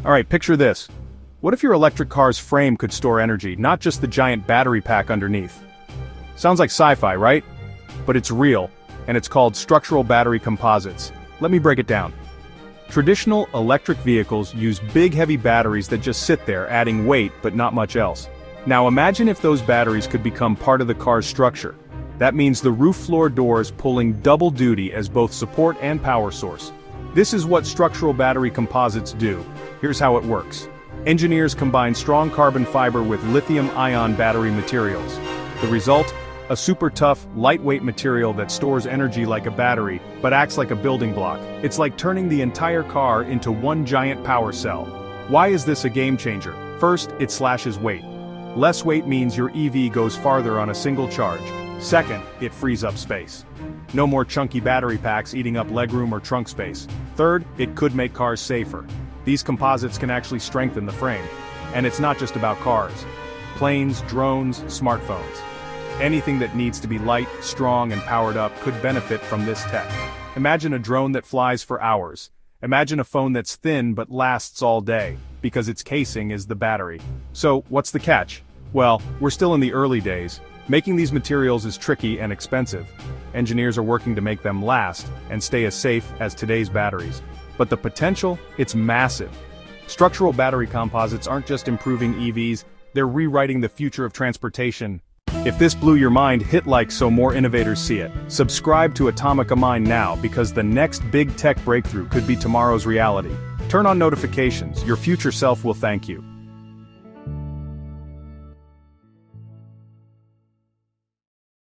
Alright, picture this. What if your electric car's frame could store energy, not just the giant battery pack underneath? Sounds like sci-fi, right? But it's real, and it's called structural battery composites. Let me break it down. Traditional electric vehicles use big heavy batteries that just sit there, adding weight but not much else. Now imagine if those batteries could become part of the car's structure. That means the roof floor doors pulling double duty as both support and power source. This is what structural battery composites do. Here's how it works. Engineers combine strong carbon fiber with lithium-ion battery materials. The result? A super tough, lightweight material that stores energy like a battery, but acts like a building block. It's like turning the entire car into one giant power cell. Why is this a game changer? First, it slashes weight. Less weight means your EV goes farther on a single charge. Second, it frees up space. No more chunky battery packs eating up legroom or trunk space. Third, it could make cars safer. These composites can actually strengthen the frame. And it's not just about cars. Planes, drones, smartphones. Anything that needs to be light, strong, and powered up could benefit from this tech. Imagine a drone that flies for hours. Imagine a phone that's thin but lasts all day, because its casing is the battery. So, what's the catch? Well, we're still in the early days. Making these materials is tricky and expensive. Engineers are working to make them last and stay as safe as today's batteries. But the potential? It's massive. Structural battery composites aren't just improving EVs, they're rewriting the future of transportation. If this blew your mind, hit like so more innovators see it. Subscribe to Atomica Mind now because the next big tech breakthrough could be tomorrow's reality. Turn on notifications, your future self will thank you.